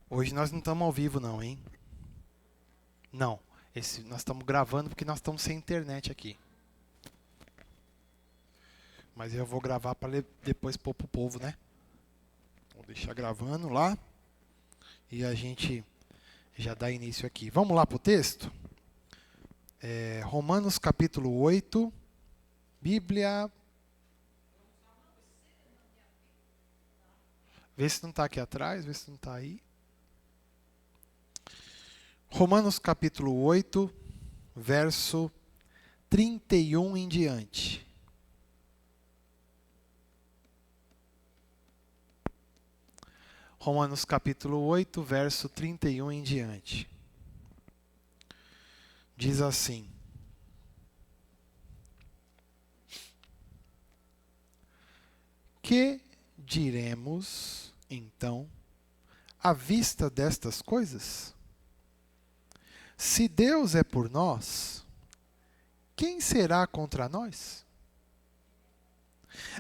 Hoje nós não estamos ao vivo não, hein? Não. Nós estamos gravando porque nós estamos sem internet aqui. Mas eu vou gravar para depois pôr pro povo, né? Vou deixar gravando lá e a gente já dá início aqui. Vamos lá pro texto? Romanos capítulo 8. Bíblia. Vê se não está aqui atrás, vê se não está aí. Romanos capítulo 8, verso 31 em diante. Romanos capítulo 8, verso 31 em diante. Diz assim: Que diremos, então, à vista destas coisas? Se Deus é por nós, quem será contra nós?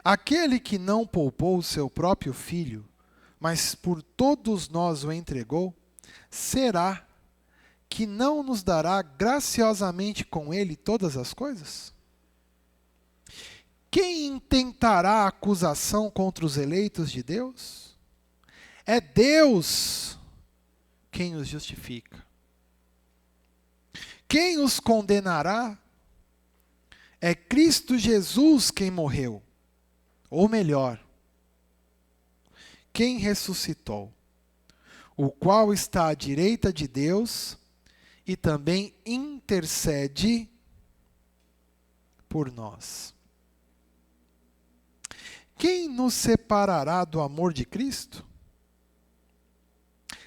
Aquele que não poupou o seu próprio filho, mas por todos nós o entregou, será que não nos dará graciosamente com ele todas as coisas? Quem intentará acusação contra os eleitos de Deus? É Deus quem os justifica. Quem os condenará? É Cristo Jesus quem morreu. Ou melhor, quem ressuscitou, o qual está à direita de Deus e também intercede por nós. Quem nos separará do amor de Cristo?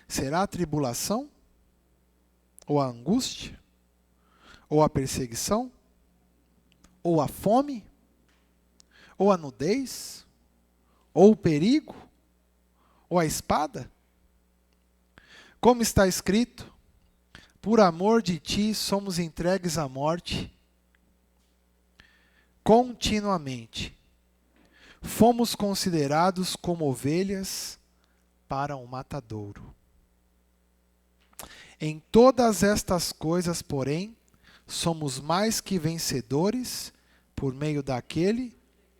Será a tribulação? Ou a angústia? Ou a perseguição? Ou a fome? Ou a nudez? Ou o perigo? Ou a espada? Como está escrito, por amor de ti somos entregues à morte continuamente. Fomos considerados como ovelhas para um matadouro. Em todas estas coisas, porém, somos mais que vencedores por meio daquele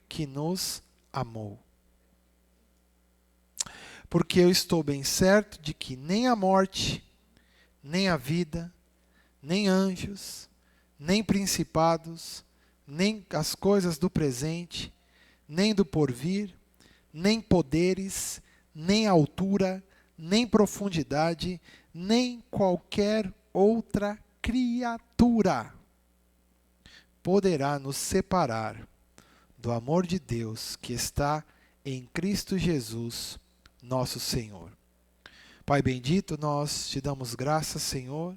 que nos amou. Porque eu estou bem certo de que nem a morte, nem a vida, nem anjos, nem principados, nem as coisas do presente, nem do porvir, nem poderes, nem altura, nem profundidade, nem qualquer outra criatura poderá nos separar do amor de Deus que está em Cristo Jesus, nosso Senhor. Pai bendito, nós te damos graças, Senhor,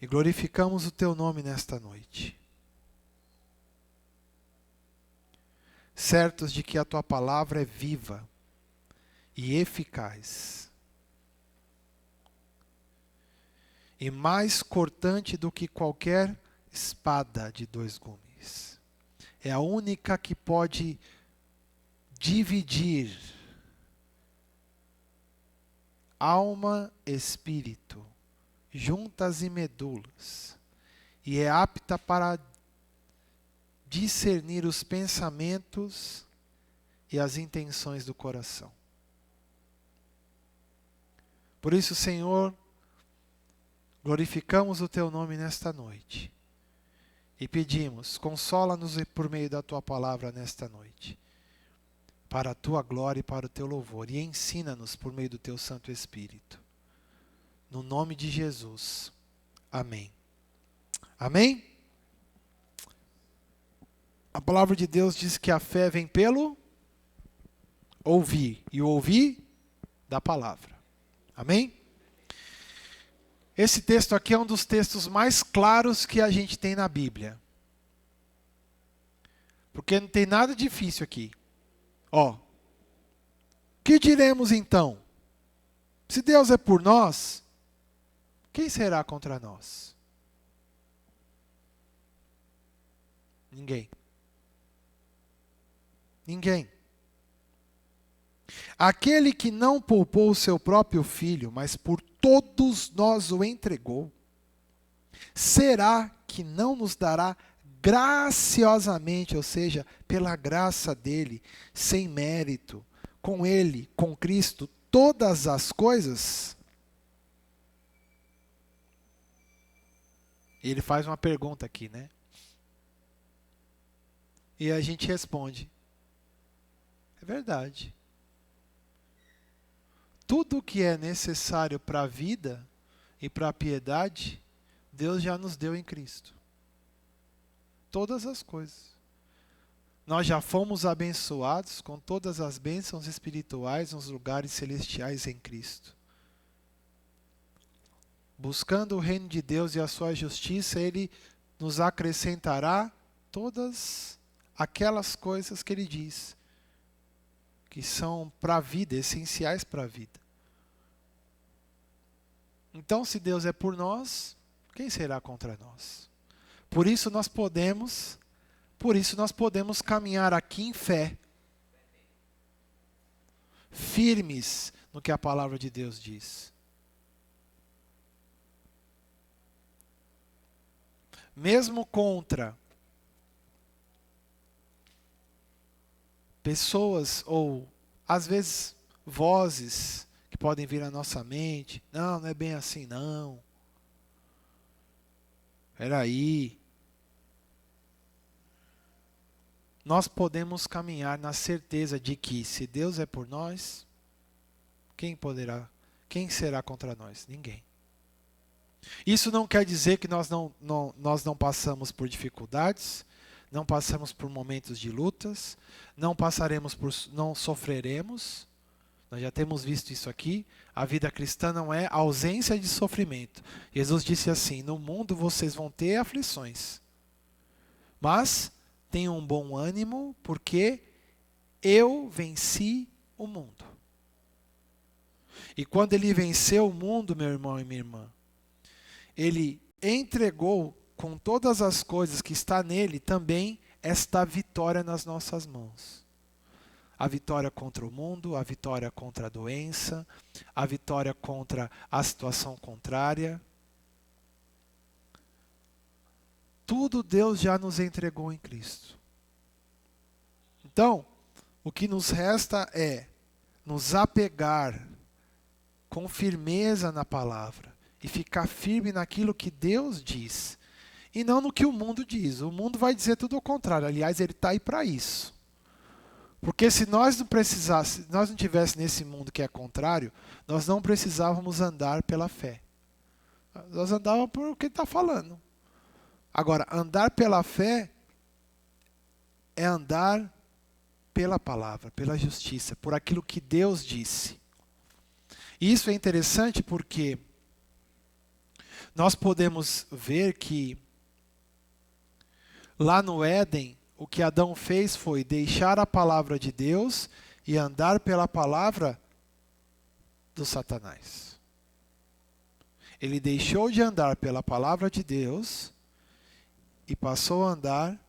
e glorificamos o teu nome nesta noite. Certos de que a tua palavra é viva e eficaz, e mais cortante do que qualquer espada de dois gumes. É a única que pode dividir alma, espírito, juntas e medulas, e é apta para discernir os pensamentos e as intenções do coração. Por isso, Senhor, glorificamos o teu nome nesta noite e pedimos, consola-nos por meio da tua palavra nesta noite, para a tua glória e para o teu louvor, e ensina-nos por meio do teu Santo Espírito. No nome de Jesus. Amém. Amém? A palavra de Deus diz que a fé vem pelo ouvir, e o ouvir da palavra. Amém? Esse texto aqui é um dos textos mais claros que a gente tem na Bíblia. Porque não tem nada difícil aqui. Ó, que diremos então? Se Deus é por nós, quem será contra nós? Ninguém. Ninguém. Aquele que não poupou o seu próprio filho, mas por todos nós o entregou, será que não nos dará graciosamente, ou seja, pela graça dele, sem mérito, com ele, com Cristo, todas as coisas? Ele faz uma pergunta aqui, né? E a gente responde: é verdade. Tudo que é necessário para a vida e para a piedade, Deus já nos deu em Cristo. Todas as coisas. Nós já fomos abençoados com todas as bênçãos espirituais nos lugares celestiais em Cristo. Buscando o reino de Deus e a sua justiça, Ele nos acrescentará todas aquelas coisas que Ele diz, que são para a vida, essenciais para a vida. Então, se Deus é por nós, quem será contra nós? Por isso nós podemos caminhar aqui em fé, firmes no que a palavra de Deus diz. Mesmo contra pessoas ou, às vezes, vozes que podem vir à nossa mente. Não, não é bem assim, não. Peraí. Nós podemos caminhar na certeza de que, se Deus é por nós, quem será contra nós? Ninguém. Isso não quer dizer que nós não passamos por dificuldades, não passamos por momentos de lutas, não sofreremos. Nós já temos visto isso aqui. A vida cristã não é ausência de sofrimento. Jesus disse assim: no mundo vocês vão ter aflições, mas tenham um bom ânimo, porque eu venci o mundo. E quando ele venceu o mundo, meu irmão e minha irmã, ele entregou com todas as coisas que está nele também esta vitória nas nossas mãos. A vitória contra o mundo, a vitória contra a doença, a vitória contra a situação contrária. Tudo Deus já nos entregou em Cristo. Então, o que nos resta é nos apegar com firmeza na palavra e ficar firme naquilo que Deus diz e não no que o mundo diz. O mundo vai dizer tudo o contrário. Aliás, ele está aí para isso. Porque se nós não tivéssemos nesse mundo que é contrário, nós não precisávamos andar pela fé. Nós andávamos por o que ele está falando. Agora, andar pela fé é andar pela palavra, pela justiça, por aquilo que Deus disse. E isso é interessante porque nós podemos ver que lá no Éden, o que Adão fez foi deixar a palavra de Deus e andar pela palavra do Satanás. Ele deixou de andar pela palavra de Deus e passou a andar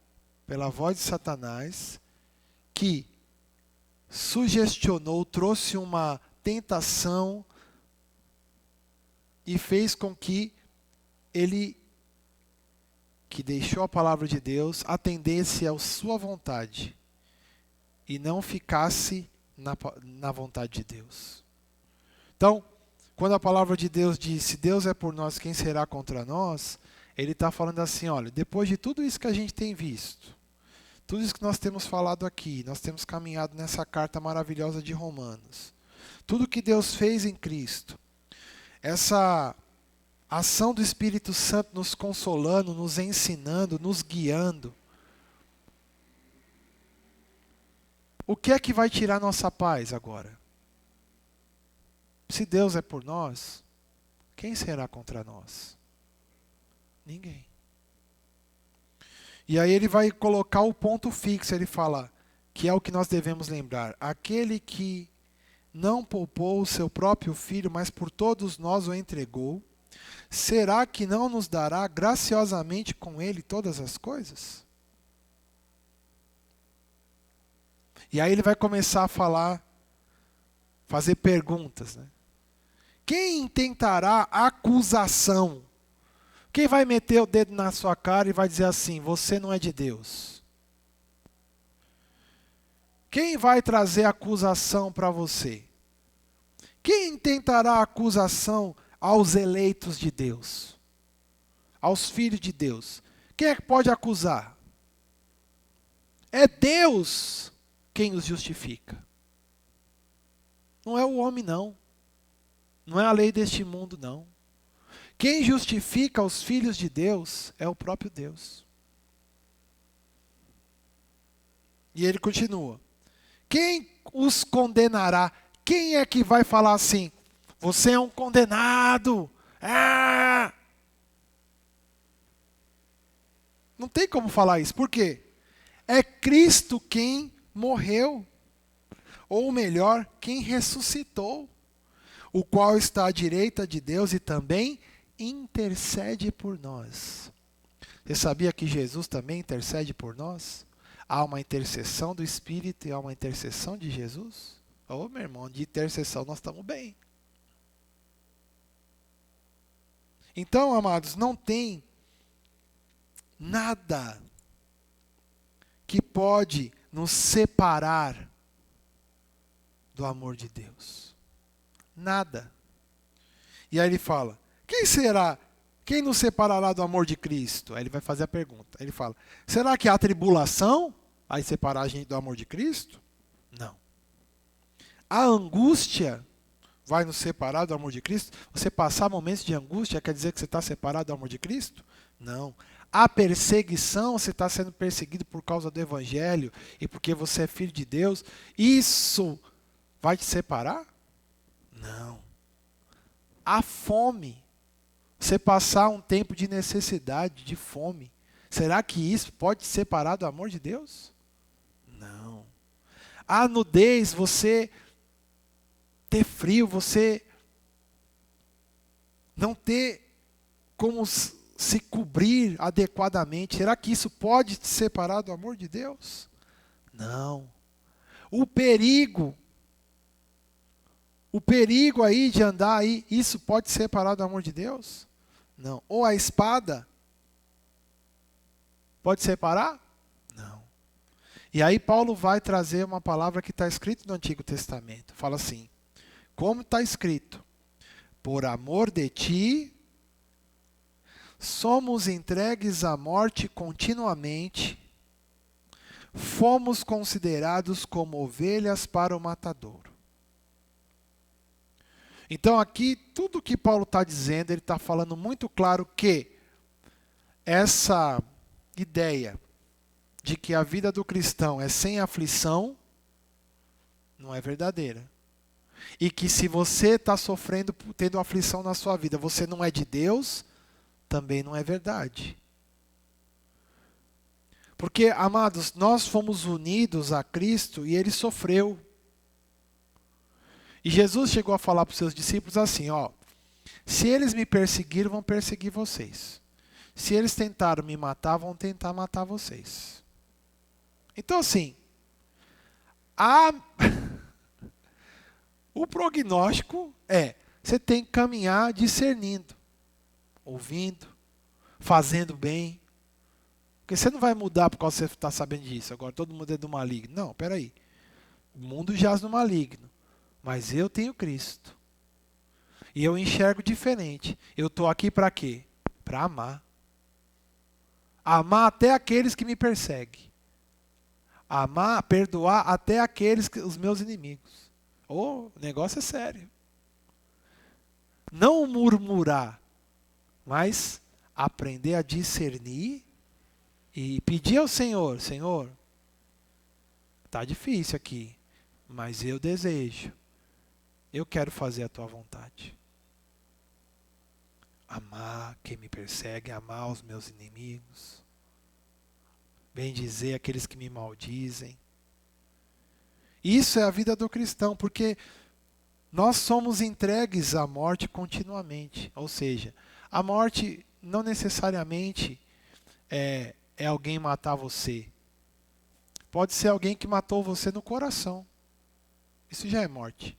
pela voz de Satanás, que sugestionou, trouxe uma tentação e fez com que ele, que deixou a palavra de Deus, atendesse à sua vontade e não ficasse na vontade de Deus. Então, quando a palavra de Deus diz: se Deus é por nós, quem será contra nós? Ele está falando assim: olha, depois de tudo isso que a gente tem visto, tudo isso que nós temos falado aqui, nós temos caminhado nessa carta maravilhosa de Romanos, tudo que Deus fez em Cristo, essa ação do Espírito Santo nos consolando, nos ensinando, nos guiando, o que é que vai tirar nossa paz agora? Se Deus é por nós, quem será contra nós? Ninguém. E aí ele vai colocar o ponto fixo, ele fala que é o que nós devemos lembrar. Aquele que não poupou o seu próprio filho, mas por todos nós o entregou, será que não nos dará graciosamente com ele todas as coisas? E aí ele vai começar a falar fazer perguntas, né? Quem intentará acusação? Quem vai meter o dedo na sua cara e vai dizer assim, você não é de Deus? Quem vai trazer acusação para você? Quem intentará acusação aos eleitos de Deus? Aos filhos de Deus? Quem é que pode acusar? É Deus quem os justifica. Não é o homem, não. Não é a lei deste mundo, não. Quem justifica os filhos de Deus é o próprio Deus. E ele continua. Quem os condenará? Quem é que vai falar assim? Você é um condenado. Ah! Não tem como falar isso. Por quê? É Cristo quem morreu. Ou melhor, quem ressuscitou. O qual está à direita de Deus e também intercede por nós. Você sabia que Jesus também intercede por nós? Há uma intercessão do Espírito e há uma intercessão de Jesus? Ô, meu irmão, de intercessão nós estamos bem. Então, amados, não tem nada que pode nos separar do amor de Deus. Nada. E aí ele fala, quem será? Quem nos separará do amor de Cristo? Aí ele vai fazer a pergunta. Ele fala, será que há tribulação? Aí separar a gente do amor de Cristo? Não. A angústia vai nos separar do amor de Cristo? Você passar momentos de angústia quer dizer que você está separado do amor de Cristo? Não. A perseguição, você está sendo perseguido por causa do Evangelho e porque você é filho de Deus, isso vai te separar? Não. A fome, você passar um tempo de necessidade, de fome, será que isso pode te separar do amor de Deus? Não. A nudez, você ter frio, você não ter como se cobrir adequadamente, será que isso pode te separar do amor de Deus? Não. O perigo aí de andar aí, isso pode separar do amor de Deus? Não. Ou a espada pode separar? Não. E aí Paulo vai trazer uma palavra que está escrita no Antigo Testamento. Fala assim, como está escrito, por amor de ti, somos entregues à morte continuamente, fomos considerados como ovelhas para o matadouro. Então aqui, tudo que Paulo está dizendo, ele está falando muito claro que essa ideia de que a vida do cristão é sem aflição, não é verdadeira. E que se você está sofrendo, tendo aflição na sua vida, você não é de Deus, também não é verdade. Porque, amados, nós fomos unidos a Cristo e Ele sofreu. E Jesus chegou a falar para os seus discípulos assim, ó, se eles me perseguiram, vão perseguir vocês. Se eles tentaram me matar, vão tentar matar vocês. Então, assim, o prognóstico é, você tem que caminhar discernindo, ouvindo, fazendo bem. Porque você não vai mudar por causa que você está sabendo disso. Agora todo mundo é do maligno. Não, peraí. O mundo jaz no maligno. Mas eu tenho Cristo. E eu enxergo diferente. Eu estou aqui para quê? Para amar. Amar até aqueles que me perseguem. Amar, perdoar até os meus inimigos. O negócio é sério. Não murmurar, mas aprender a discernir e pedir ao Senhor, Senhor, está difícil aqui, mas eu desejo, eu quero fazer a tua vontade. Amar quem me persegue, amar os meus inimigos, bendizer aqueles que me maldizem. Isso é a vida do cristão, porque nós somos entregues à morte continuamente. Ou seja, a morte não necessariamente é alguém matar você. Pode ser alguém que matou você no coração. Isso já é morte.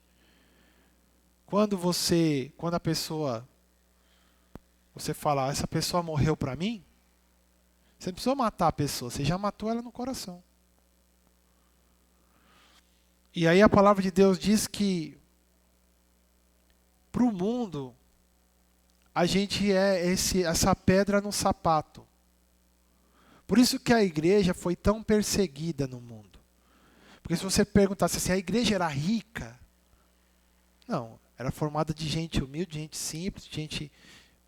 quando a pessoa, você fala, essa pessoa morreu para mim, você não precisou matar a pessoa, você já matou ela no coração. E aí a palavra de Deus diz que para o mundo, a gente é essa pedra no sapato. Por isso que a igreja foi tão perseguida no mundo. Porque se você perguntasse assim, a igreja era rica? Não, era formada de gente humilde, gente simples,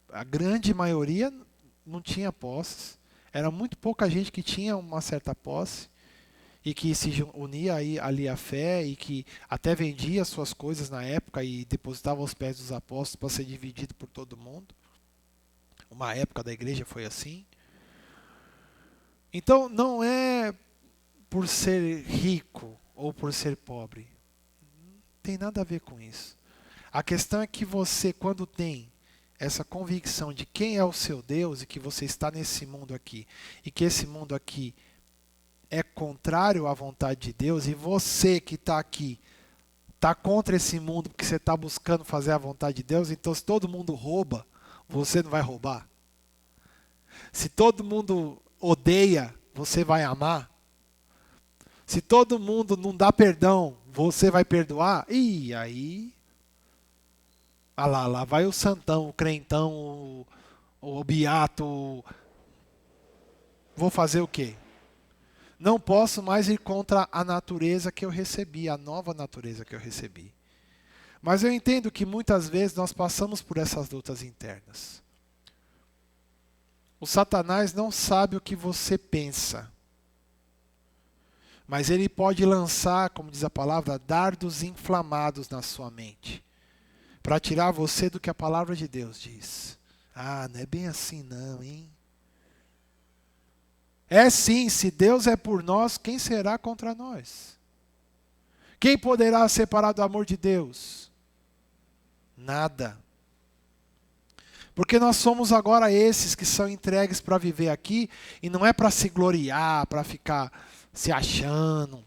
a grande maioria não tinha posses. Era muito pouca gente que tinha uma certa posse e que se unia ali à fé e que até vendia suas coisas na época e depositava aos pés dos apóstolos para ser dividido por todo mundo. Uma época da igreja foi assim. Então não é por ser rico ou por ser pobre. Não tem nada a ver com isso. A questão é que você, quando tem essa convicção de quem é o seu Deus e que você está nesse mundo aqui, e que esse mundo aqui é contrário à vontade de Deus, e você que está aqui está contra esse mundo porque você está buscando fazer a vontade de Deus, então se todo mundo rouba, você não vai roubar. Se todo mundo odeia, você vai amar. Se todo mundo não dá perdão, você vai perdoar? E aí... Ah lá vai o santão, o crentão, o beato. Vou fazer o quê? Não posso mais ir contra a natureza que eu recebi, a nova natureza que eu recebi. Mas eu entendo que muitas vezes nós passamos por essas lutas internas. O Satanás não sabe o que você pensa. Mas ele pode lançar, como diz a palavra, dardos inflamados na sua mente. Para tirar você do que a palavra de Deus diz. Ah, não é bem assim não, hein? É sim, se Deus é por nós, quem será contra nós? Quem poderá separar do amor de Deus? Nada. Porque nós somos agora esses que são entregues para viver aqui, e não é para se gloriar, para ficar se achando,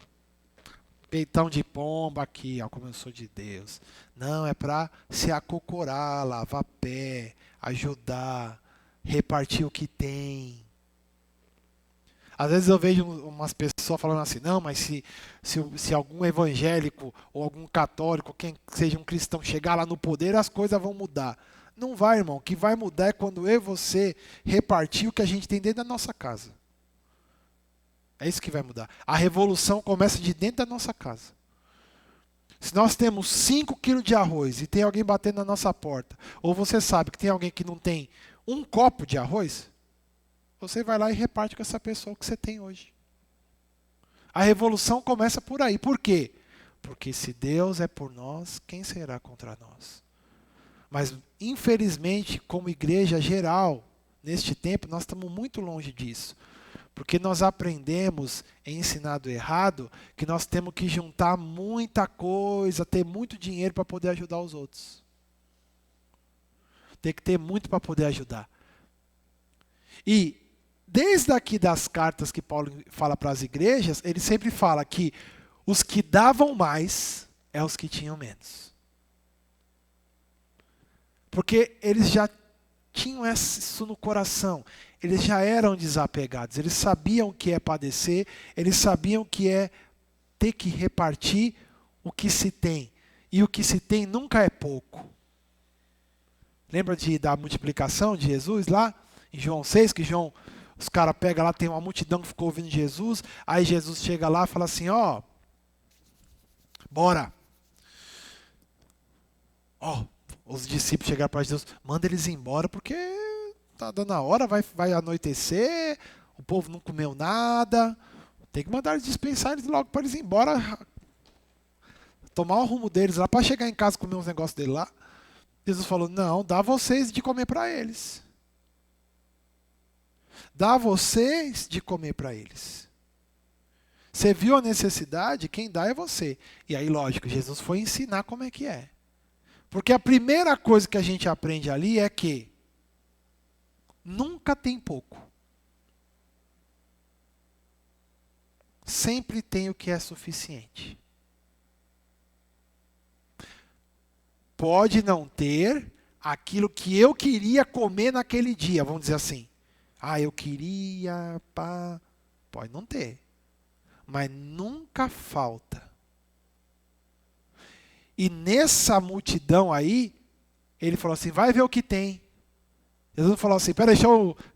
peitão de pomba aqui, ó, como eu sou de Deus. Não, é para se acocorar, lavar pé, ajudar, repartir o que tem. Às vezes eu vejo umas pessoas falando assim, não, mas se algum evangélico ou algum católico, quem seja um cristão, chegar lá no poder, as coisas vão mudar. Não vai, irmão. O que vai mudar é quando eu e você repartir o que a gente tem dentro da nossa casa. É isso que vai mudar. A revolução começa de dentro da nossa casa. Se nós temos 5 quilos de arroz e tem alguém batendo na nossa porta, ou você sabe que tem alguém que não tem um copo de arroz, você vai lá e reparte com essa pessoa o que você tem hoje. A revolução começa por aí. Por quê? Porque se Deus é por nós, quem será contra nós? Mas, infelizmente, como igreja geral, neste tempo, nós estamos muito longe disso. Porque nós aprendemos, ensinado errado, que nós temos que juntar muita coisa, ter muito dinheiro para poder ajudar os outros. Tem que ter muito para poder ajudar. E, desde aqui das cartas que Paulo fala para as igrejas, ele sempre fala que os que davam mais é os que tinham menos. Porque eles já tinham isso no coração. Eles já eram desapegados. Eles sabiam o que é padecer. Eles sabiam o que é ter que repartir o que se tem. E o que se tem nunca é pouco. Lembra da multiplicação de Jesus lá? Em João 6, que os caras pegam lá, tem uma multidão que ficou ouvindo Jesus. Aí Jesus chega lá e fala assim, ó, bora. Ó, os discípulos chegaram para Jesus, manda eles embora porque tá dando a hora, vai anoitecer, o povo não comeu nada, tem que mandar eles dispensar eles logo para eles ir embora, tomar o rumo deles lá, para chegar em casa e comer uns negócios dele lá. Jesus falou, não, dá vocês de comer para eles. Dá vocês de comer para eles. Você viu a necessidade, quem dá é você. E aí, lógico, Jesus foi ensinar como é que é. Porque a primeira coisa que a gente aprende ali é que nunca tem pouco. Sempre tem o que é suficiente. pode não ter aquilo que eu queria comer naquele dia, vamos dizer assim. Eu queria, pá. Pode não ter. Mas nunca falta. E nessa multidão aí, ele falou assim, vai ver o que tem. Jesus falou assim, peraí,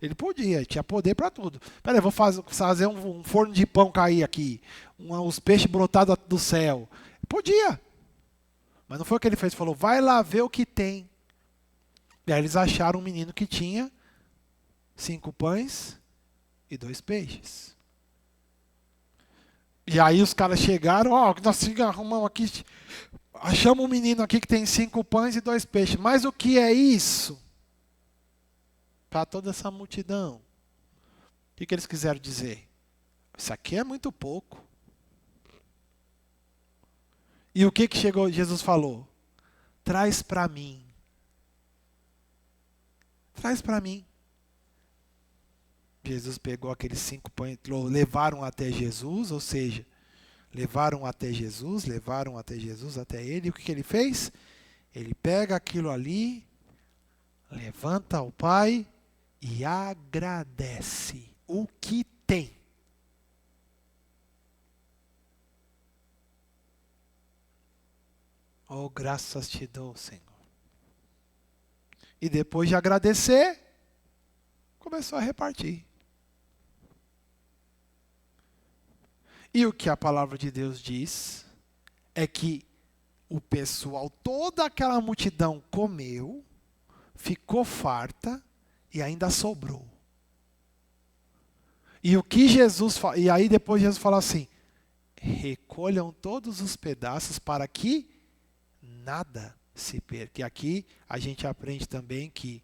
Ele podia, tinha poder para tudo. Peraí, vou fazer um forno de pão cair aqui. Os peixes brotados do céu. Podia. Mas não foi o que ele fez. Ele falou, vai lá ver o que tem. E aí eles acharam um menino que tinha 5 pães e 2 peixes. E aí os caras chegaram, nós arrumamos aqui, achamos um menino aqui que tem 5 pães e 2 peixes. Mas o que é isso? Para toda essa multidão. O que eles quiseram dizer? Isso aqui é muito pouco. E o que Jesus falou? Traz para mim. Traz para mim. Jesus pegou aqueles 5 pães, levaram até Jesus, ou seja, levaram até Jesus até ele. E o que ele fez? Ele pega aquilo ali, levanta ao Pai e agradece o que tem. Oh, graças te dou, Senhor. E depois de agradecer, começou a repartir. E o que a palavra de Deus diz é que o pessoal, toda aquela multidão comeu, ficou farta e ainda sobrou. E o que e aí depois Jesus fala assim, recolham todos os pedaços para que nada se perca. E aqui a gente aprende também que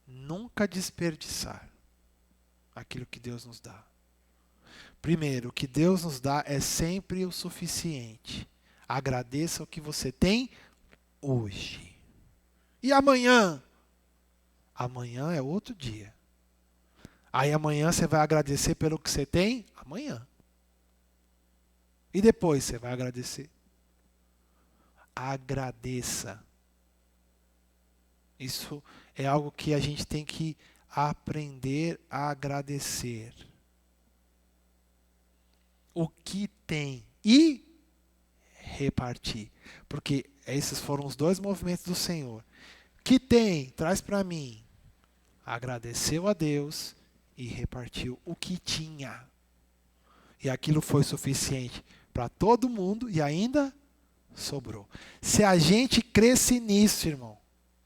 nunca desperdiçar aquilo que Deus nos dá. Primeiro, o que Deus nos dá é sempre o suficiente. Agradeça o que você tem hoje. E amanhã? Amanhã é outro dia. Aí amanhã você vai agradecer pelo que você tem? Amanhã. E depois você vai agradecer? Agradeça. Isso é algo que a gente tem que aprender a agradecer. O que tem e repartir. Porque esses foram os 2 movimentos do Senhor. Que tem, traz para mim. Agradeceu a Deus e repartiu o que tinha. E aquilo foi suficiente para todo mundo e ainda sobrou. Se a gente cresce nisso, irmão,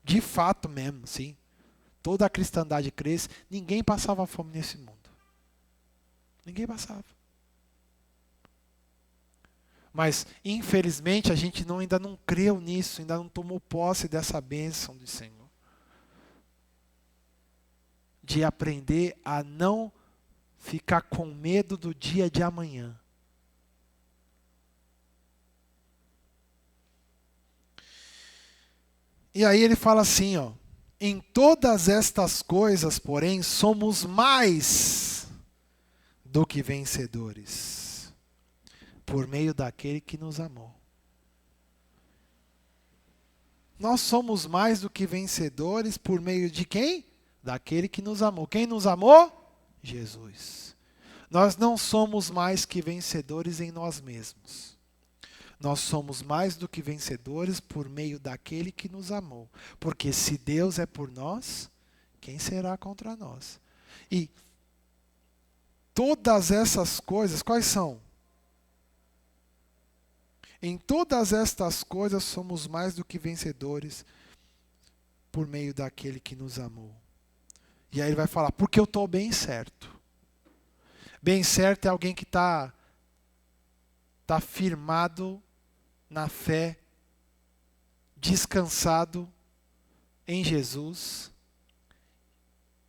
de fato mesmo, sim, toda a cristandade cresce, ninguém passava fome nesse mundo. Ninguém passava. Mas, infelizmente, a gente ainda não creu nisso, ainda não tomou posse dessa bênção do Senhor. De aprender a não ficar com medo do dia de amanhã. E aí ele fala assim, em todas estas coisas, porém, somos mais do que vencedores. Por meio daquele que nos amou. Nós somos mais do que vencedores por meio de quem? Daquele que nos amou. Quem nos amou? Jesus. Nós não somos mais que vencedores em nós mesmos. Nós somos mais do que vencedores por meio daquele que nos amou. Porque se Deus é por nós, quem será contra nós? E todas essas coisas, quais são? Em todas estas coisas somos mais do que vencedores por meio daquele que nos amou. E aí ele vai falar, porque eu estou bem certo. Bem certo é alguém que está firmado na fé, descansado em Jesus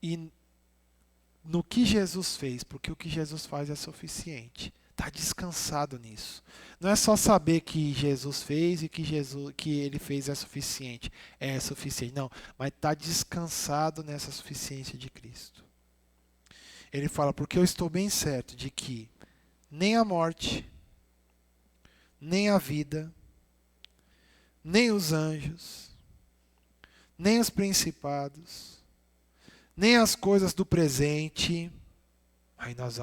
e no que Jesus fez, porque o que Jesus faz é suficiente. Está descansado nisso. Não é só saber que Jesus fez e que ele fez é suficiente. É suficiente. Não, mas está descansado nessa suficiência de Cristo. Ele fala, porque eu estou bem certo de que nem a morte, nem a vida, nem os anjos, nem os principados, nem as coisas do presente. Aí nós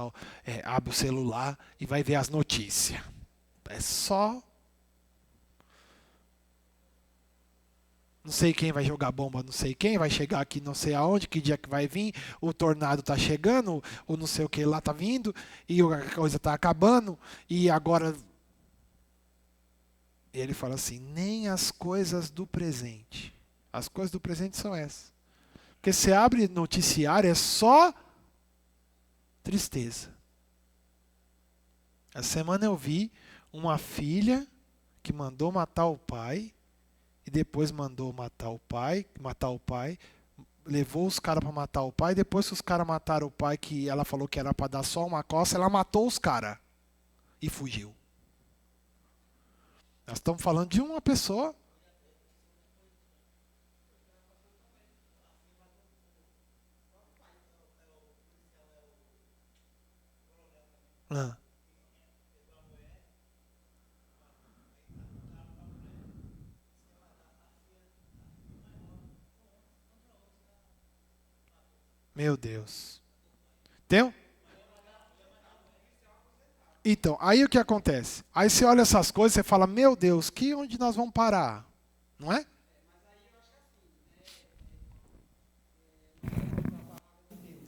abre o celular e vai ver as notícias. É só. Não sei quem vai jogar bomba, não sei quem, vai chegar aqui não sei aonde, que dia que vai vir, o tornado está chegando, ou não sei o que lá está vindo, e a coisa está acabando, e agora... Ele fala assim, nem as coisas do presente. As coisas do presente são essas. Porque você abre noticiário, é só tristeza. Essa semana eu vi uma filha que mandou matar o pai, e depois mandou matar o pai, levou os caras para matar o pai, depois que os caras mataram o pai, que ela falou que era para dar só uma coça, ela matou os caras e fugiu. Nós estamos falando de uma pessoa. Ah. Meu Deus. Tem? Então, aí o que acontece? Aí você olha essas coisas e fala, meu Deus, onde nós vamos parar? Não é?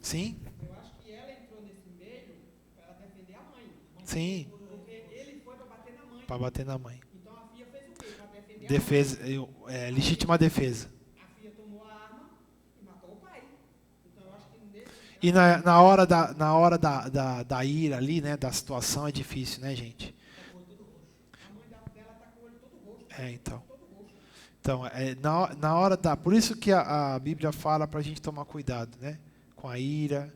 Sim. Eu acho que ela entrou nesse meio para defender a mãe. Sim. Porque ele foi para bater na mãe. Para bater na mãe. Então a filha fez o quê? Para defender Defesa, a mãe. legítima defesa. A filha tomou a arma e matou o pai. Então eu acho que nesse E na hora da ira ali, né, da situação é difícil, né, gente? a mãe dela tá com o olho todo roxo. Então. Todo roxo. Então, na hora da... Por isso que a Bíblia fala para a gente tomar cuidado, né? Com a ira,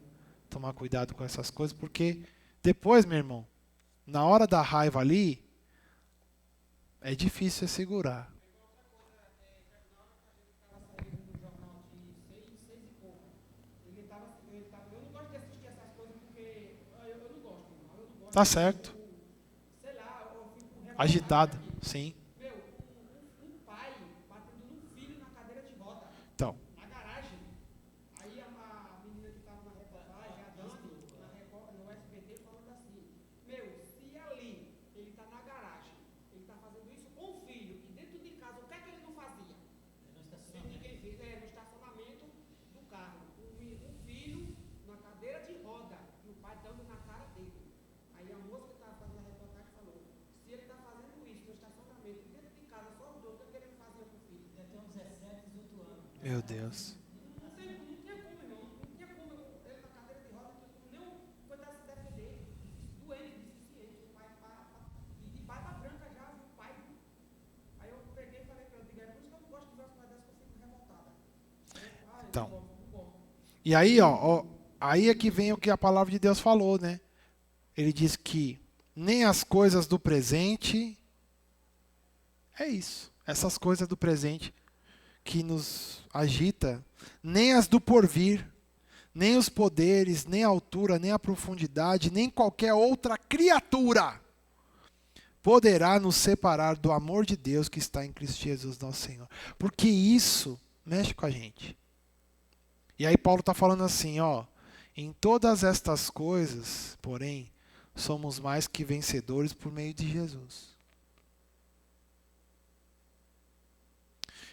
tomar cuidado com essas coisas, porque depois, meu irmão, na hora da raiva ali, é difícil segurar. Eu não gosto de assistir essas coisas porque eu não gosto, irmão. Eu não gosto. Tá certo. Sei lá, eu fico revoltado. Agitado, sim. Meu, um pai batendo num filho na cadeira de roda, Então, na garagem. Aí a menina que estava na reportagem, a Dani, no SBT, falando assim, meu, se ali ele está na garagem, ele está fazendo isso com o filho, e dentro de casa, o que é que ele não fazia? Se ninguém vê, no estacionamento do carro, um filho na cadeira de roda, e o pai dando na cara dele. Aí a moça que estava fazendo a reportagem falou, se ele está fazendo isso no estacionamento, dentro de casa, só os dois, o que ele fazia com o filho? Deve ter uns 17, 18 anos. meu Deus. Não tinha como, irmão. Não tinha como ele na cadeira de roda, não tinha como nem coitar se defender. Doente, deficiente, o pai de barba branca já, o pai. Aí eu peguei e falei pra ele, é por isso que eu não gosto de ver as coisas dessas, que eu fico revoltada. Então. Não gosto. E aí, aí é que vem o que a palavra de Deus falou, né? Ele diz que nem as coisas do presente, é isso, essas coisas do presente que nos agita, nem as do porvir, nem os poderes, nem a altura, nem a profundidade, nem qualquer outra criatura poderá nos separar do amor de Deus que está em Cristo Jesus, nosso Senhor. Porque isso mexe com a gente. E aí Paulo está falando assim, em todas estas coisas, porém, somos mais que vencedores por meio de Jesus.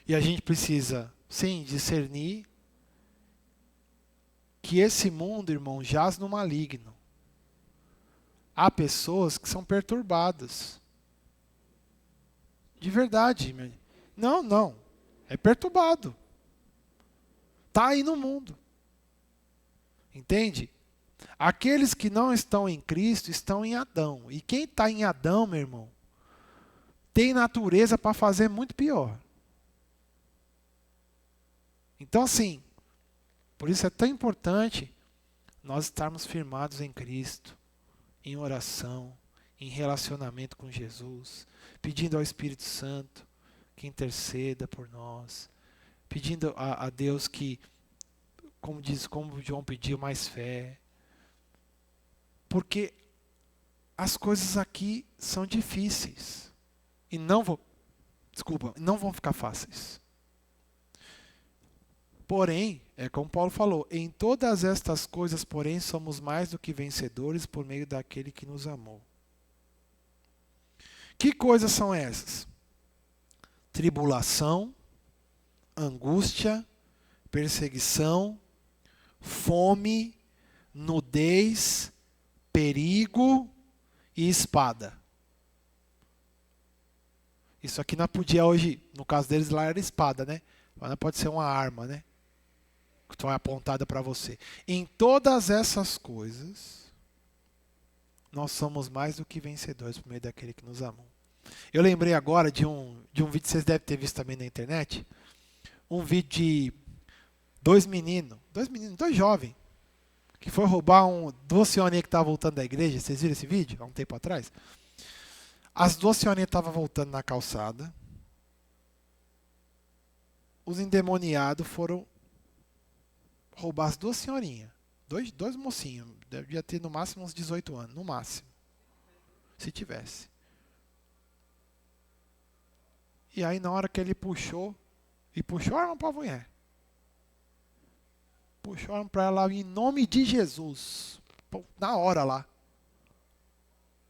E a gente precisa, sim, discernir que esse mundo, irmão, jaz no maligno. Há pessoas que são perturbadas. De verdade. Não. É perturbado. Está aí no mundo. Entende? Aqueles que não estão em Cristo estão em Adão. E quem está em Adão, meu irmão, tem natureza para fazer muito pior. Então, assim, por isso é tão importante nós estarmos firmados em Cristo, em oração, em relacionamento com Jesus, pedindo ao Espírito Santo que interceda por nós, pedindo a Deus que, como João pediu, mais fé. Porque as coisas aqui são difíceis e não Desculpa, não vão ficar fáceis. Porém, é como Paulo falou, em todas estas coisas, porém, somos mais do que vencedores por meio daquele que nos amou. Que coisas são essas? Tribulação, angústia, perseguição, fome, nudez, perigo e espada. Isso aqui não podia hoje, no caso deles lá era espada, né? Mas não pode ser uma arma, né? Que foi apontada para você. Em todas essas coisas, nós somos mais do que vencedores por meio daquele que nos amou. Eu lembrei agora de um vídeo que vocês devem ter visto também na internet. Um vídeo de dois jovens, que foi roubar duas senhorinhas que estavam voltando da igreja. Vocês viram esse vídeo há um tempo atrás? As duas senhorinhas estavam voltando na calçada. Os endemoniados foram roubar as duas senhorinhas. Dois mocinhos. Devia ter no máximo uns 18 anos. No máximo. Se tivesse. E aí na hora que ele puxou a arma para a mulher. Puxou a arma para ela em nome de Jesus. Pô, na hora lá.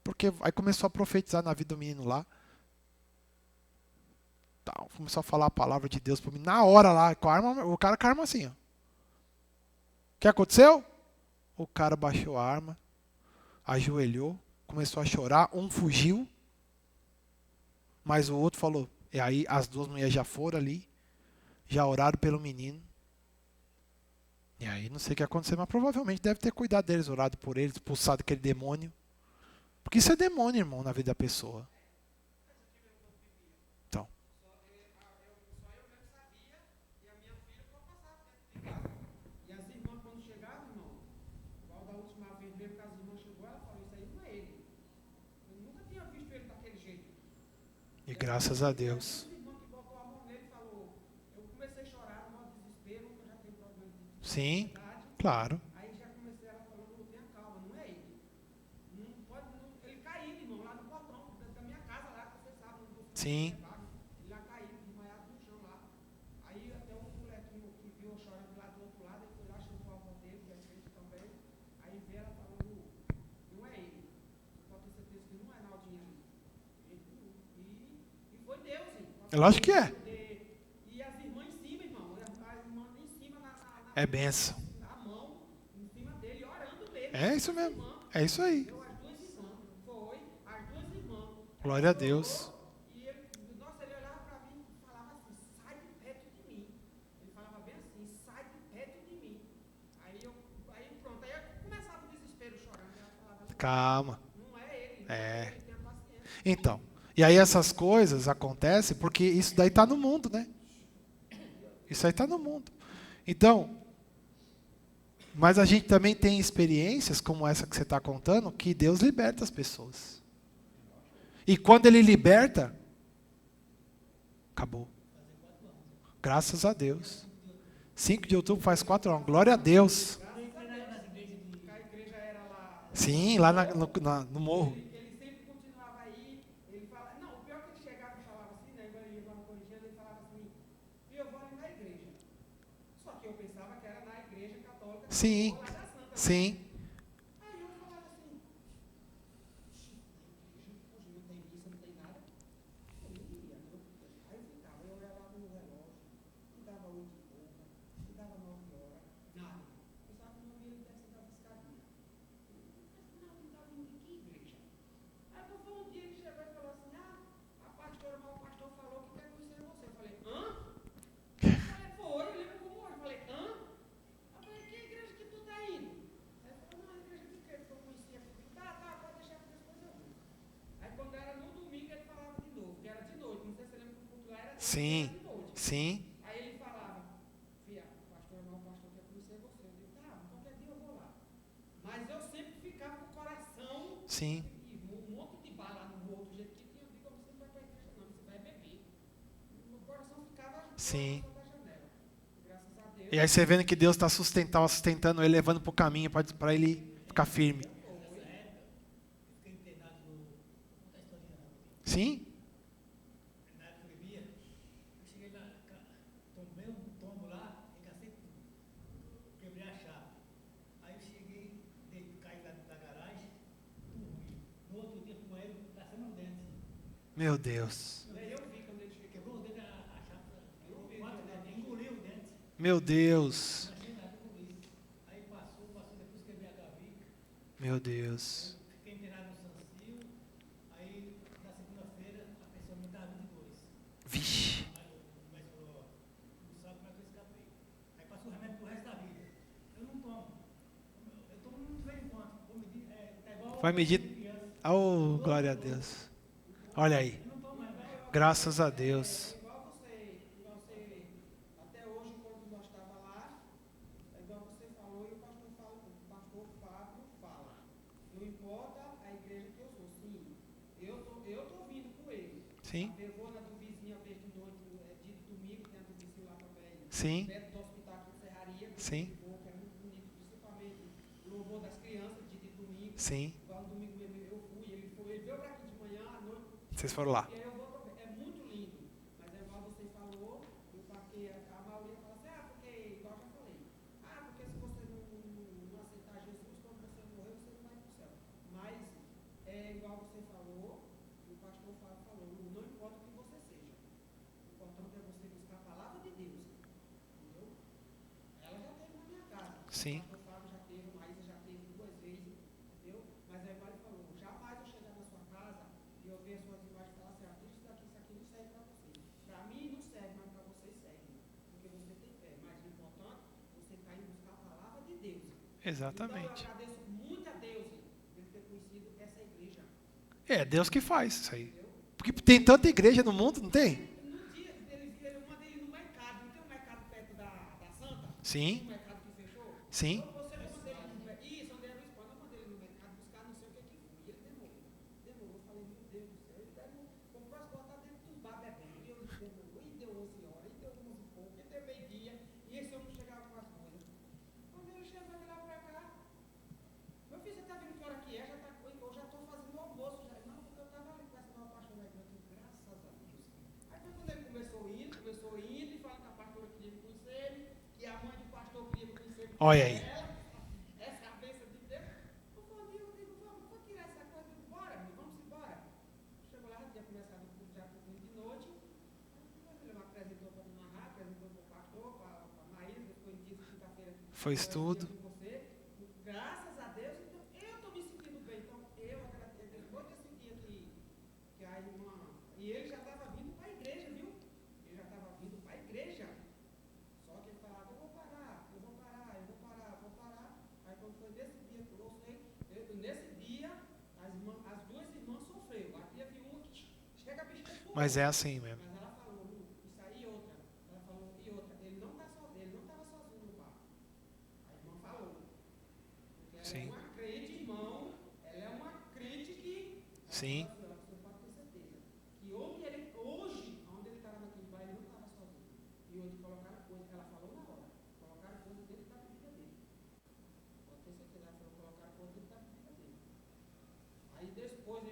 Porque aí começou a profetizar na vida do menino lá. Começou a falar a palavra de Deus para mim. Na hora lá, com a arma, o cara com a arma assim. Ó. O que aconteceu? O cara baixou a arma, ajoelhou, começou a chorar. Um fugiu, mas o outro falou. E aí as duas mulheres já foram ali, já oraram pelo menino. E aí não sei o que aconteceu, mas provavelmente deve ter cuidado deles, orado por eles, expulsado aquele demônio. Porque isso é demônio, irmão, na vida da pessoa. Então. E as irmãs, quando chegavam, irmão, igual da última vez mesmo que as irmãs chegou, ela falou, isso aí não é ele. Eu nunca tinha visto ele daquele jeito. E graças a Deus. A irmã que botou a mão nele falou, eu comecei a chorar, no maior desespero, eu já tenho problema de Sim, ansiedade. claro. Aí já comecei ela falando, tenha calma, não é ele. Não pode, não, ele caiu, irmão, lá no portão da minha casa lá, que você sabe, não vou Sim. ele lá caiu, desmaiado no chão lá. Aí até um molequinho que viu eu chorando lá do outro lado, ele foi lá, chamou a avó dele, que é crente também. Aí veio ela falando, não é ele. Pode ter certeza que não é Naldinho ali. E foi Deus, hein? É lógico que é. E as irmãs em cima, irmão. As irmãs em cima É benção. a mão em cima dele, orando mesmo. É isso mesmo. É isso aí. As duas irmãs. Foi, as duas irmãs. Glória a Deus. E ele, nossa, ele olhava para mim e falava assim, sai de perto de mim. Ele falava bem assim, sai de perto de mim. Aí pronto, aí eu começava o desespero chorando. Ela falava, Calma. não é ele, É. ele, tenha paciência. Então, e aí essas coisas acontecem porque isso daí está no mundo, né? Isso aí está no mundo. Então, mas a gente também tem experiências como essa que você está contando, que Deus liberta as pessoas. E quando Ele liberta, acabou. Graças a Deus. 5 de outubro faz 4 anos. Glória a Deus. A igreja era lá. Sim, lá no morro. Ele sempre continuava aí, ele falava, não, o pior é que ele chegava e falava assim, né, quando ele ia lá corrigindo, ele falava assim, eu vou ali na igreja. Só que eu pensava que era na igreja católica. Sim, Lá da Santa. sim. Aí eu falava assim, hoje não tem missa, não tem nada. Eu não ia, não. Aí eu ficava, eu olhava no relógio, e dava 8 e pouca, e dava 9 horas, nada. Eu só que não ia descer da escadinha. Não estava indo de que igreja? Aí quando foi um dia ele chegou e falou assim, a pastora, o pastor falou que quer conhecer você. Eu falei, hã? Eu falei, foi, eu lembro como hoje. Eu falei, hã? Eu falei, que igreja que tu tá indo? Aí ele falou, não, a igreja que eu conhecia aqui. Tá, pode deixar que depois eu vou. Aí quando era no domingo ele falava de novo, que era de noite, não sei se você lembra que o culto lá era de Sim, noite. sim. Aí ele falava, filha, o pastor quer conhecer você. Eu disse, tá, qualquer dia eu vou lá. Mas eu sempre ficava com o coração, Sim. e um monte de bala no outro jeito que tinha, eu digo, você não vai para a igreja não, você vai beber. Meu coração ficava Sim. da janela. Graças a Deus. E aí você vendo que Deus está sustentando ele, levando para o caminho para ele ficar firme. Sim? Meu Deus. Daí eu vi quando ele chegou. Quebrou o dedo, a chapa, engoliu o dente. Meu Deus. Imagina, aí passou, depois quebrei a gavica. Meu Deus. Fiquei internado no Sancio. Aí, na segunda-feira, a pessoa me dava 22. Vixe. Aí o médico falou, ó, não sabe como é que eu escapei. Aí passou o remédio pro resto da vida. Eu não tomo. Eu tomo de vez em quando. Vou medir, tá igual Vai medir. criança. Oh, glória a Deus. Olha aí. Eu não tomo mais, velho. Graças a Deus. Igual você, até hoje, quando nós estávamos lá, é igual você falou e o pastor Fábio fala. Não importa a igreja que eu sou, sim. Eu tô vindo com ele. Sim. Pegou na do vizinho a vez de noite, de domingo, tem a do vizinho lá também. Sim. Perto do hospital aqui de Serraria, que Sim. que é muito bonito, principalmente o louvor das crianças de domingo. Sim. Igual no domingo mesmo eu fui, ele veio para aqui de manhã, à noite. Vocês foram lá. E aí eu vou também. É muito lindo. Mas é igual você falou, porque a maioria fala assim, porque, igual eu já falei, porque se você não aceitar Jesus, quando você morrer, você não vai para o céu. Mas é igual você falou, o pastor Fábio falou, não importa o que você seja. O importante é você buscar a palavra de Deus. Entendeu? Ela já teve na minha casa. Sim. O pastor Fábio já teve, a Maísa já teve 2 vezes. Entendeu? Mas é igual ele falou, jamais eu chegar na sua casa e eu ver as suas imagens e falar assim, isso aqui não serve para você. Para mim não serve, mas para vocês serve. Porque você tem fé. Mas o importante é você estar indo buscar a palavra de Deus. Exatamente. Então eu agradeço muito a Deus por ter conhecido essa igreja. É Deus que faz isso aí. Porque tem tanta igreja no mundo, não tem? No dia eu mandei ele no mercado, não tem um mercado perto da Santa? Sim. Um mercado que fechou? Sim. Eu mandei ele no mercado. Isso, André Luiz Paulo, eu mandei ele no mercado buscar não sei o que foi. E ele demorou. Eu falei, meu Deus do céu, ele comprou as coisas, tá dentro do bar bebendo. E eu demorou, e deu 11 horas, e deu 11 e pouco, e deu meio-dia, e esse homem não chegava com as coisas. Quando ele chegou de lá pra cá, meu filho, você tá vendo que hora que é? Eu já tô fazendo o almoço. Não, porque eu tava ali com essa nova pastora aqui, graças a Deus. Aí foi quando ele começou indo, e falando que a pastora queria me conhecer ele, que a mãe do pastor queria me conhecer ele. Olha aí. Essa cabeça de Deus. Eu digo, vamos tirar essa coisa, bora, vamos embora. Chegou lá, já tinha começado o culto de noite. Ele me apresentou para o narrar, apresentou para o pastor, para a Maíra, depois disse quinta-feira. Foi isso tudo. Com você. Graças a Deus, então eu estou me sentindo bem. Então eu agradeço. Depois desse dia que a irmã. E ele já estava vindo para a igreja, viu? Ele já estava vindo para a igreja. Só que ele falava, eu vou parar. Aí quando foi nesse dia que eu sei, nesse dia, as 2 irmãs sofreram. Aqui havia uma que chega a bicha fogo. Mas é assim mesmo. Mas ela falou, isso aí e outra. Ela falou, e outra, ele não estava sozinho no bar. A irmã falou. Porque ela Sim. é uma crente, irmão. Ela é uma crente que. Sim. Você pode ter certeza. Que hoje, onde ele estava naquele bar, ele não estava sozinho. E hoje colocaram coisa, ela falou na hora. Colocaram coisa dentro da bebida dele. Pode ter certeza, ela falou, colocaram coisa dentro da bebida dele. Aí depois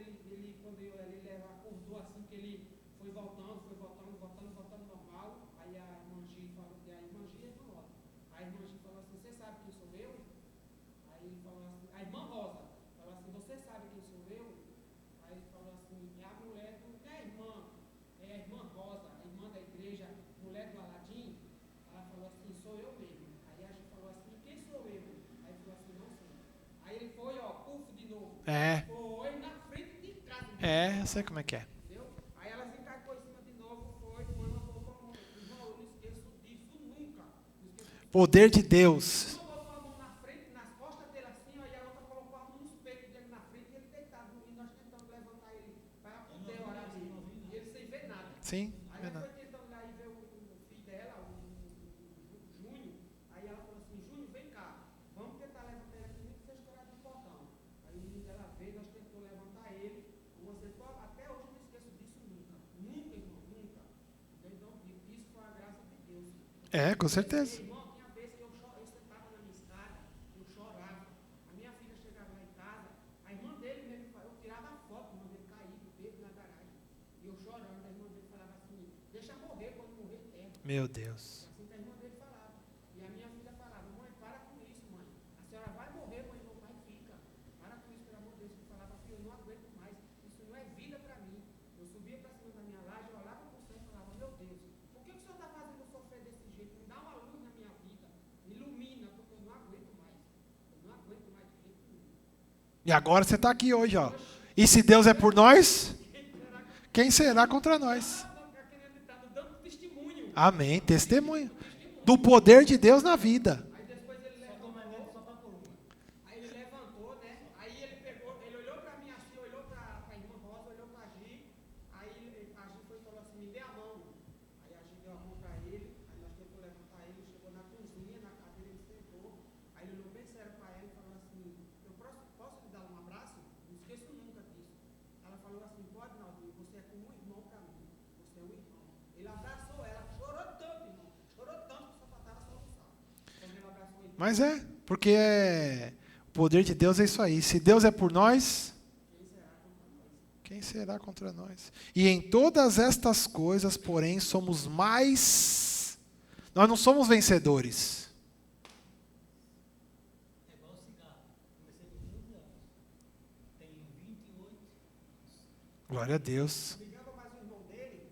quando ele acordou assim, que ele foi voltando normal. Aí a irmã G falou, que a irmã G é irmã. A irmã G falou assim, você sabe quem sou eu? Aí ele falou assim, a irmã Rosa falou assim, você sabe quem sou eu? Aí ele falou assim, é a mulher é a irmã Rosa, a irmã da igreja, mulher do Aladim. Ela falou assim, sou eu mesmo. Aí a gente falou assim, quem sou eu? Aí ele falou assim, não sei. Aí ele foi, puf de novo. Foi na frente de casa. Eu sei como é que é. Entendeu? Aí ela se encarcou em cima de novo, foi, põe uma boca a mão. Irmão, eu não esqueço disso nunca. Poder de Deus. Uma colocou a mão na frente, nas costas dele assim, aí a outra colocou a mão nos peitos dele na frente e ele deitado. E nós tentamos levantar ele para poder orar dele. E ele sem ver nada. Sim. Aí nós foi tentando lá e ver o filho dela, o Júnior. Aí ela falou assim, Júnior, vem cá. Vamos tentar levantar ele aqui, nem que seja estourar do portão. Aí o menino dela veio, nós tentamos levantar ele. Até hoje eu não esqueço disso nunca. Nunca, irmão, nunca. Então, isso foi a graça de Deus. Com certeza. Irmão, tinha vez que eu sentava na minha escada, eu chorava. A minha filha chegava lá em casa, a irmã dele mesmo, eu tirava a foto, a irmã dele caído, bebo na garagem. E eu chorando, a irmã dele falava assim, deixa morrer, quando morrer, terra. Meu Deus. Assim que a irmã dele falava. E a minha filha falava, mãe, para com isso, mãe. A senhora vai morrer, mãe, meu pai fica. Para com isso, pelo amor de Deus. Eu falava, filho, eu não aguento mais. Isso não é vida para mim. Eu subia E agora você está aqui hoje, ó. E se Deus é por nós, quem será contra nós? Está dando testemunho. Amém. Testemunho do poder de Deus na vida. Aí depois ele levantou. Aí ele levantou, né? Aí ele pegou, ele olhou para mim assim, olhou para a irmã Rosa, olhou para a Gi. Aí a Gi foi e falou assim, me dê a mão. Aí a Gi deu a mão para ele. Aí nós tentou levantar ele, chegou na cozinha, na cadeira, ele sentou. Aí ele olhou bem sério para ela e falou assim, eu posso lhe dar um abraço? Não esqueço nunca disso. Ela falou assim, pode, Naldinho, você é como um irmão para mim. Você é um irmão. Ele abraçou ela, chorou tanto, irmão. Chorou tanto que só faltava solução. Quando ele abraçou ele. Mas porque o poder de Deus é isso aí. Se Deus é por nós, quem será contra nós? E em todas estas coisas, porém, somos mais. Nós não somos vencedores. É igual cigarro. Comecei com 12 anos. Tenho 28. Glória a Deus. Ligava mais o irmão dele,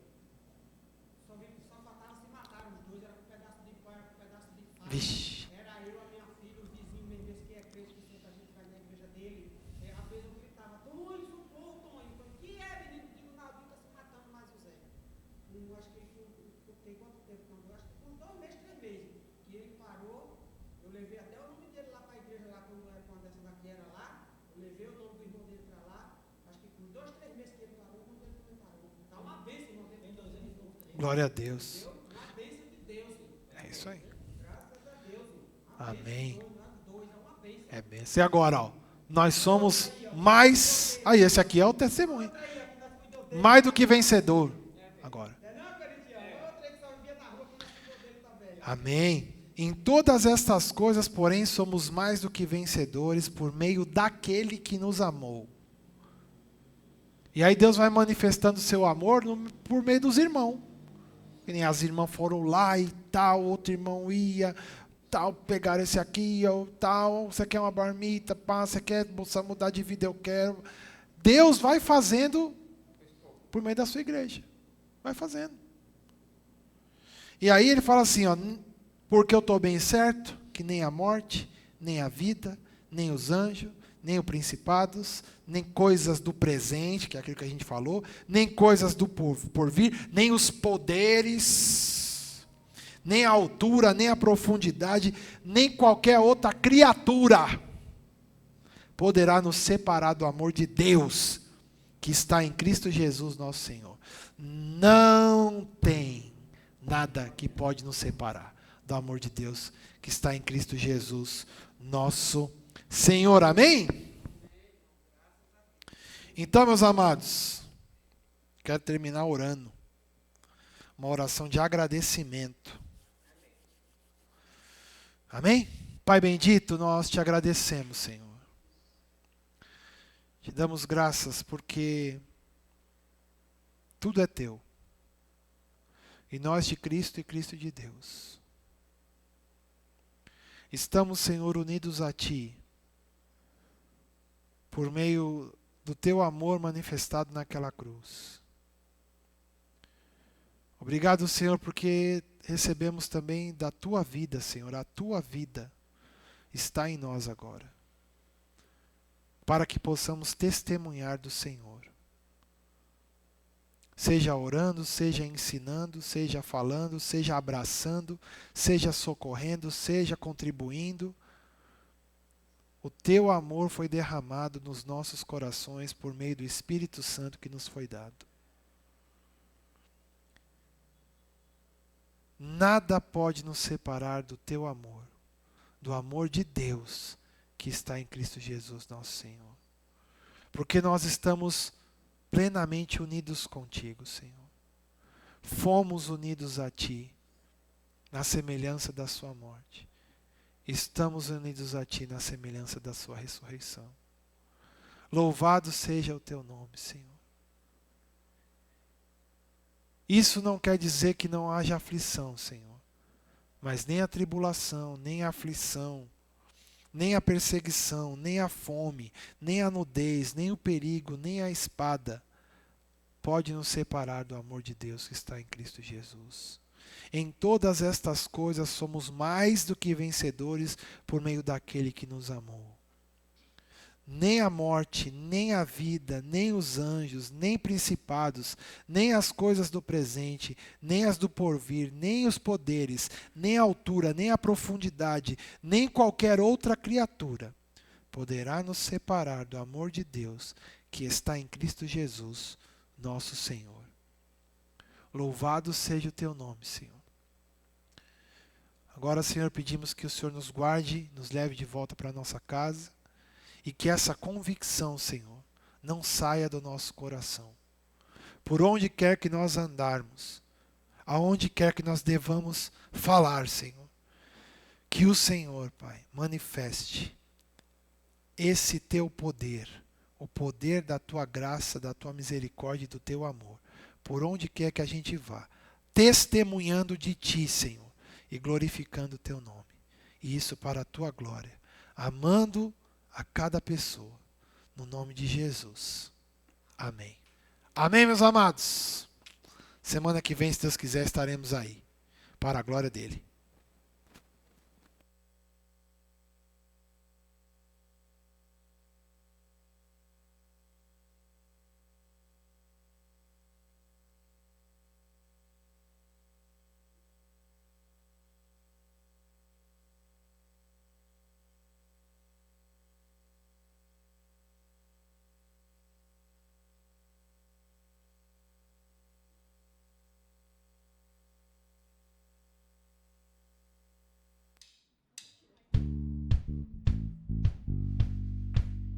só faltava se matar os dois, era com um pedaço de pão, com um pedaço de faca. Vixe. Era eu, a minha filha, o vizinho Mendes, que é crente, que sempre a gente vai na igreja dele. Às vezes eu gritava, Tonho, socorro, Tonho. Eu falei, que é, menino? Digo, Naldinho está se matando mais o Zé. Eu acho que tem quanto tempo? Não, eu acho que por 2 meses, 3 meses. Que ele parou, eu levei até o nome dele lá para a igreja, lá quando essa daqui era lá. Eu levei o nome do irmão dele para lá. Acho que por 2, 3 meses que ele parou, o irmão dele também parou. Tá uma bênção, irmão dele. Tem 2 anos e pouco. Glória a Deus. Uma bênção de Deus. É isso aí. Graças a Deus. Amém. Dois, é uma bênção. É bem. E agora, ó, nós somos mais. Aí, esse aqui é o testemunho. Mais do que vencedor. Agora. Não, Corinthians, outra que só vivia na rua que nós cuidou dele também. Amém. Em todas estas coisas, porém, somos mais do que vencedores por meio daquele que nos amou. E aí Deus vai manifestando o seu amor por meio dos irmãos. Que nem as irmãs foram lá e tal, outro irmão ia, tal, pegaram esse aqui, ou tal, você quer uma marmita, pá, você quer mudar de vida, eu quero. Deus vai fazendo por meio da sua igreja. Vai fazendo. E aí ele fala assim, ó, porque eu estou bem certo que nem a morte, nem a vida, nem os anjos, nem os principados, nem coisas do presente, que é aquilo que a gente falou, nem coisas do porvir, nem os poderes, nem a altura, nem a profundidade, nem qualquer outra criatura poderá nos separar do amor de Deus que está em Cristo Jesus, nosso Senhor. Não tem nada que pode nos separar do amor de Deus que está em Cristo Jesus, nosso Senhor. Amém? Então, meus amados, quero terminar orando. Uma oração de agradecimento. Amém? Pai bendito, nós te agradecemos, Senhor. Te damos graças porque tudo é teu. E nós de Cristo e Cristo de Deus. Estamos, Senhor, unidos a Ti, por meio do Teu amor manifestado naquela cruz. Obrigado, Senhor, porque recebemos também da Tua vida, Senhor. A Tua vida está em nós agora, para que possamos testemunhar do Senhor. Seja orando, seja ensinando, seja falando, seja abraçando, seja socorrendo, seja contribuindo. O teu amor foi derramado nos nossos corações por meio do Espírito Santo que nos foi dado. Nada pode nos separar do teu amor, do amor de Deus que está em Cristo Jesus, nosso Senhor. Porque nós estamos plenamente unidos contigo, Senhor. Fomos unidos a Ti, na semelhança da sua morte. Estamos unidos a Ti na semelhança da sua ressurreição. Louvado seja o Teu nome, Senhor. Isso não quer dizer que não haja aflição, Senhor. Mas nem a tribulação, nem a aflição, nem a perseguição, nem a fome, nem a nudez, nem o perigo, nem a espada pode nos separar do amor de Deus que está em Cristo Jesus. Em todas estas coisas somos mais do que vencedores por meio daquele que nos amou. nem a morte, nem a vida, nem os anjos, nem principados, nem as coisas do presente, nem as do porvir, nem os poderes, nem a altura, nem a profundidade, nem qualquer outra criatura poderá nos separar do amor de Deus que está em Cristo Jesus, nosso Senhor. Louvado seja o teu nome, Senhor. Agora, Senhor, pedimos que o Senhor nos guarde, nos leve de volta para a nossa casa e que essa convicção, Senhor, não saia do nosso coração. Por onde quer que nós andarmos, aonde quer que nós devamos falar, Senhor, que o Senhor, Pai, manifeste esse teu poder, o poder da tua graça, da tua misericórdia e do teu amor, por onde quer que a gente vá, testemunhando de ti, Senhor, e glorificando o teu nome. E isso para a tua glória, amando a cada pessoa, no nome de Jesus. Amém. Amém, meus amados. Semana que vem, se Deus quiser, estaremos aí, para a glória dele.